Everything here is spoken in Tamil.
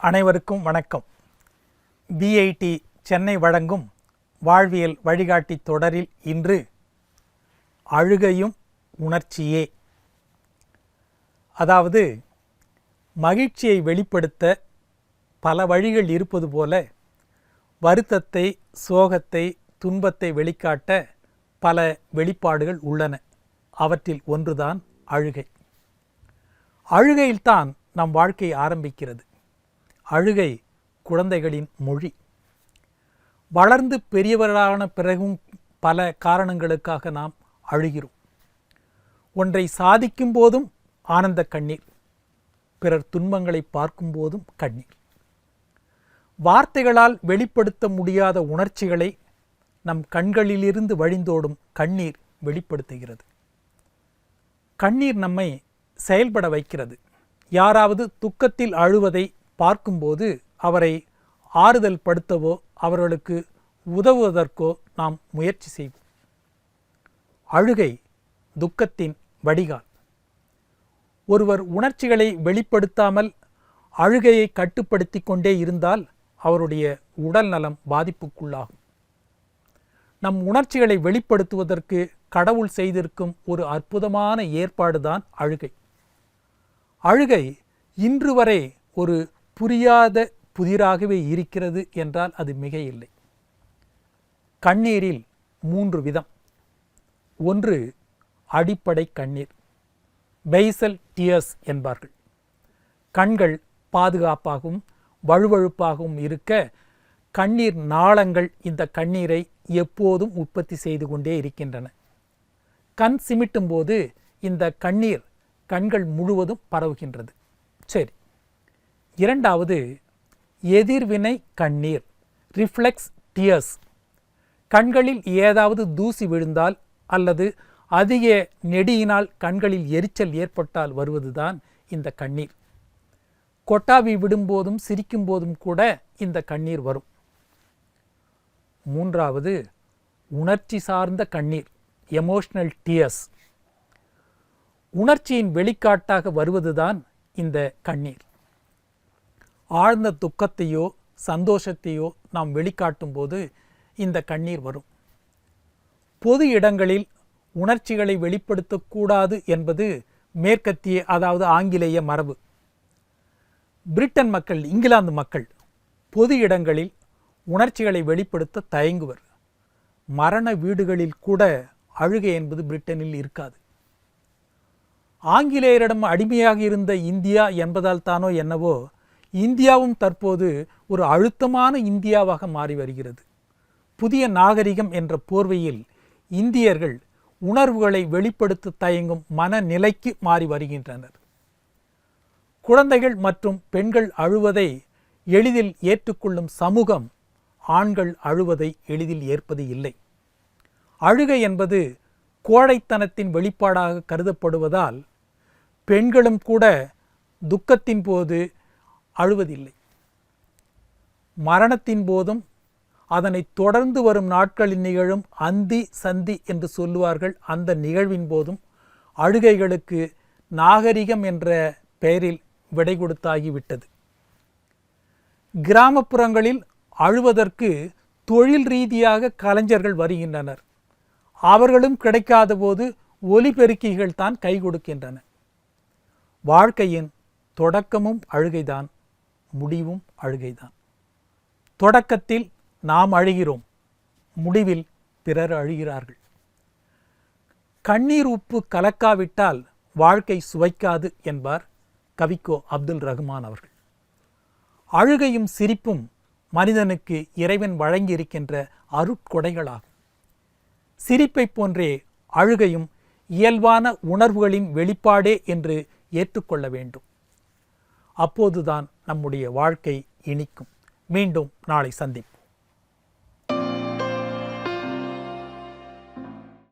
அனைவருக்கும் வணக்கம். பிஐடி சென்னை வழங்கும் வாழ்வியல் வழிகாட்டி தொடரில் இன்று அழுகையும் உணர்ச்சியே, அதாவது மகிழ்ச்சியை வெளிப்படுத்த பல வழிகள் இருப்பது போல வருத்தத்தை, சோகத்தை, துன்பத்தை வெளிக்காட்ட பல வெளிப்பாடுகள் உள்ளன. அவற்றில் ஒன்றுதான் அழுகை. அழுகையில்தான் நம் வாழ்க்கை ஆரம்பிக்கிறது. அழுகை குழந்தைகளின் மொழி. வளர்ந்து பெரியவர்களான பிறகும் பல காரணங்களுக்காக நாம் அழுகிறோம். ஒன்றை சாதிக்கும் போதும் ஆனந்த கண்ணீர், பிறர் துன்பங்களை பார்க்கும் போதும் கண்ணீர். வார்த்தைகளால் வெளிப்படுத்த முடியாத உணர்ச்சிகளை நம் கண்களிலிருந்து வழிந்தோடும் கண்ணீர் வெளிப்படுத்துகிறது. கண்ணீர் நம்மை செயல்பட வைக்கிறது. யாராவது துக்கத்தில் அழுவதை பார்க்கும்போது அவரை ஆறுதல் படுத்தவோ அவர்களுக்கு உதவுவதற்கோ நாம் முயற்சி செய்வோம். அழுகை துக்கத்தின் வடிகால். ஒருவர் உணர்ச்சிகளை வெளிப்படுத்தாமல் அழுகையை கட்டுப்படுத்தி கொண்டே இருந்தால் அவருடைய உடல் நலம் பாதிப்புக்குள்ளாகும். நம் உணர்ச்சிகளை வெளிப்படுத்துவதற்கு கடவுள் செய்திருக்கும் ஒரு அற்புதமான ஏற்பாடுதான் அழுகை. அழுகை இன்று வரை ஒரு புரியாத புதிராகவே இருக்கிறது என்றால் அது மிக இல்லை. கண்ணீரில் 3 விதம். ஒன்று அடிப்படை கண்ணீர், பேசல் டியர்ஸ் என்பார்கள். கண்கள் பாதுகாப்பாகவும் வழுவழுப்பாகவும் இருக்க கண்ணீர் நாளங்கள் இந்த கண்ணீரை எப்போதும் உற்பத்தி செய்து கொண்டே இருக்கின்றன. கண் சிமிட்டும் போது இந்த கண்ணீர் கண்கள் முழுவதும் பரவுகின்றது. சரி, இரண்டாவது எதிர்வினை கண்ணீர், ரிஃப்ளெக்ஸ் டியர்ஸ். கண்களில் ஏதாவது தூசி விழுந்தால் அல்லது அதிக நெடியினால் கண்களில் எரிச்சல் ஏற்பட்டால் வருவதுதான் இந்த கண்ணீர். கொட்டாவி விடும்போதும் சிரிக்கும் போதும் கூட இந்த கண்ணீர் வரும். மூன்றாவது உணர்ச்சி சார்ந்த கண்ணீர், எமோஷனல் டியர்ஸ். உணர்ச்சியின் வெளிக்காட்டாக வருவதுதான் இந்த கண்ணீர். ஆழ்ந்த துக்கத்தையோ சந்தோஷத்தையோ நாம் வெளிக்காட்டும் போது இந்த கண்ணீர் வரும். பொது இடங்களில் உணர்ச்சிகளை வெளிப்படுத்தக்கூடாது என்பது மேற்கத்திய, அதாவது ஆங்கிலேய மரபு. பிரிட்டன் மக்கள், இங்கிலாந்து மக்கள் பொது இடங்களில் உணர்ச்சிகளை வெளிப்படுத்த தயங்குவர். மரண வீடுகளில் கூட அழுகை என்பது பிரிட்டனில் இருக்காது. ஆங்கிலேயரிடம் அடிமையாக இருந்த இந்தியா என்பதால் தானோ என்னவோ இந்தியாவும் தற்போது ஒரு அழுத்தமான இந்தியாவாக மாறி வருகிறது. புதிய நாகரிகம் என்ற போர்வையில் இந்தியர்கள் உணர்வுகளை வெளிப்படுத்த தயங்கும் மனநிலைக்கு மாறி வருகின்றனர். குழந்தைகள் மற்றும் பெண்கள் அழுவதை எளிதில் ஏற்றுக்கொள்ளும் சமூகம் ஆண்கள் அழுவதை எளிதில் ஏற்பது இல்லை. அழுகை என்பது கோழைத்தனத்தின் வெளிப்பாடாக கருதப்படுவதால் பெண்களும் கூட துக்கத்தின் போது அழுவதில்லை. மரணத்தின் போதும் அதனை தொடர்ந்து வரும் நாட்களில் நிகழும் அந்தி சந்தி என்று சொல்லுவார்கள். அந்த நிகழ்வின் போதும் அழுகைகளுக்கு நாகரிகம் என்ற பெயரில் விடை கொடுத்தாகிவிட்டது. கிராமப்புறங்களில் அழுவதற்கு தொழில் ரீதியாக கலைஞர்கள் வருகின்றனர். அவர்களும் கிடைக்காத போது ஒலிபெருக்கிகள் தான் கை கொடுக்கின்றன. வாழ்க்கையின் தொடக்கமும் அழுகைதான், முடிவும் அழுகைதான். தொடக்கத்தில் நாம் அழுகிறோம், முடிவில் பிறர் அழுகிறார்கள். கண்ணீர் உப்பு கலக்காவிட்டால் வாழ்க்கை சுவைக்காது என்பார் கவிக்கோ அப்துல் ரஹ்மான் அவர்கள். அழுகையும் சிரிப்பும் மனிதனுக்கு இறைவன் வழங்கியிருக்கின்ற அருட்கொடைகளாகும். சிரிப்பை போன்றே அழுகையும் இயல்பான உணர்வுகளின் வெளிப்பாடே என்று ஏற்றுக்கொள்ள வேண்டும். அப்போதுதான் நம்முடைய வாழ்க்கை இனிக்கும். மீண்டும் நாளை சந்திப்போம்.